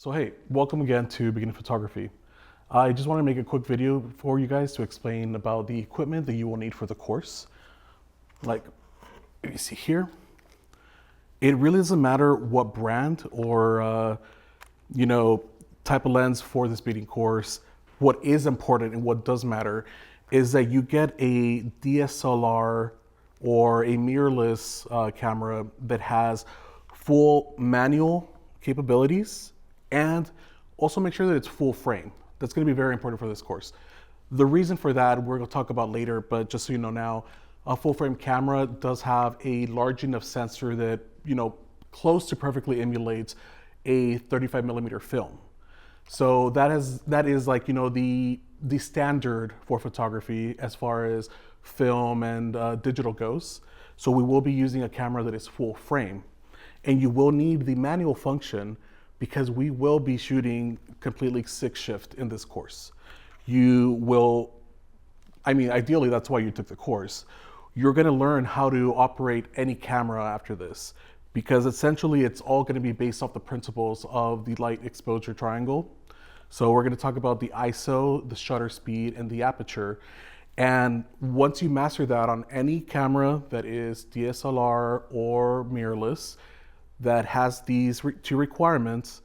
So hey, welcome again to Beginning Photography. I just want to make a quick video for you guys to explain about the equipment that you will need for the course. Like, if you see here, it really doesn't matter what brand or type of lens for this speeding course. What is important and what does matter is that you get a DSLR or a mirrorless camera that has full manual capabilities, and also make sure that it's full frame. That's going to be very important for this course. The reason for that we're going to talk about later, but just so you know now, a full frame camera does have a large enough sensor that, close to perfectly emulates a 35 millimeter film. So that is like, the standard for photography as far as film and digital goes. So we will be using a camera that is full frame, and you will need the manual function because we will be shooting completely 6-shift in this course. Ideally that's why you took the course. You're gonna learn how to operate any camera after this, because essentially it's all gonna be based off the principles of the light exposure triangle. So we're gonna talk about the ISO, the shutter speed, and the aperture. And once you master that on any camera that is DSLR or mirrorless, that has these two requirements,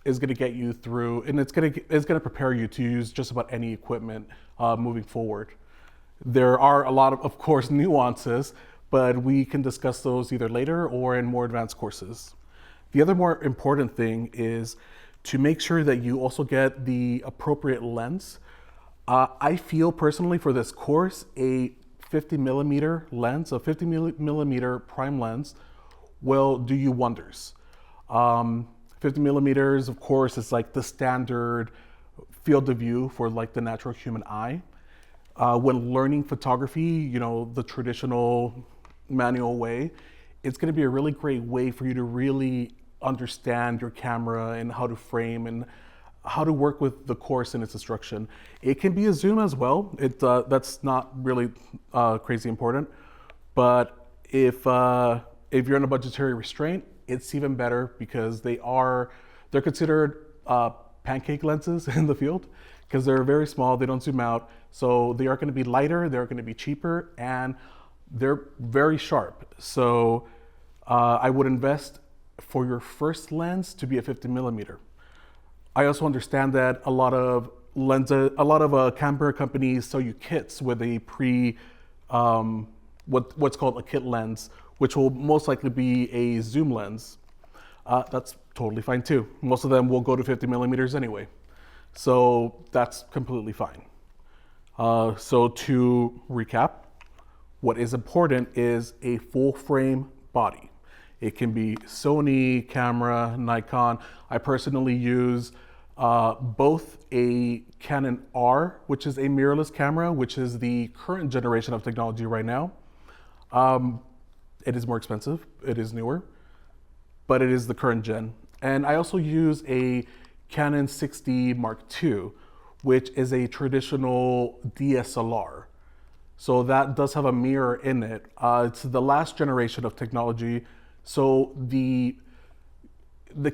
is going to get you through, and it's going to prepare you to use just about any equipment moving forward. There are a lot of course, nuances, but we can discuss those either later or in more advanced courses. The other more important thing is to make sure that you also get the appropriate lens. I feel personally for this course, a 50 millimeter lens, a 50 millimeter prime lens will do you wonders. 50 millimeters, of course, is like the standard field of view for like the natural human eye. When learning photography, the traditional manual way, it's going to be a really great way for you to really understand your camera and how to frame and how to work with the course and its instruction. It can be a zoom as well. That's not really crazy important, but if you're in a budgetary restraint, it's even better because they're considered pancake lenses in the field because they're very small, they don't zoom out. So they are going to be lighter, they're going to be cheaper, and they're very sharp. So I would invest for your first lens to be a 50 millimeter. I also understand that a lot of camera companies sell you kits with a what's called a kit lens, which will most likely be a zoom lens. That's totally fine too. Most of them will go to 50 millimeters anyway. So that's completely fine. So to recap, what is important is a full frame body. It can be Sony, camera, Nikon. I personally use both a Canon R, which is a mirrorless camera, which is the current generation of technology right now. It is more expensive, it is newer, but it is the current gen. And I also use a Canon 6D Mark II, which is a traditional DSLR. So that does have a mirror in it. It's the last generation of technology. So the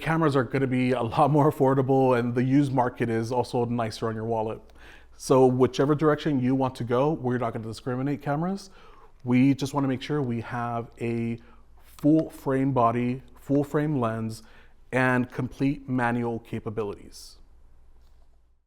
cameras are gonna be a lot more affordable, and the used market is also nicer on your wallet. So whichever direction you want to go, we're not gonna discriminate cameras. We just want to make sure we have a full frame body, full frame lens, and complete manual capabilities.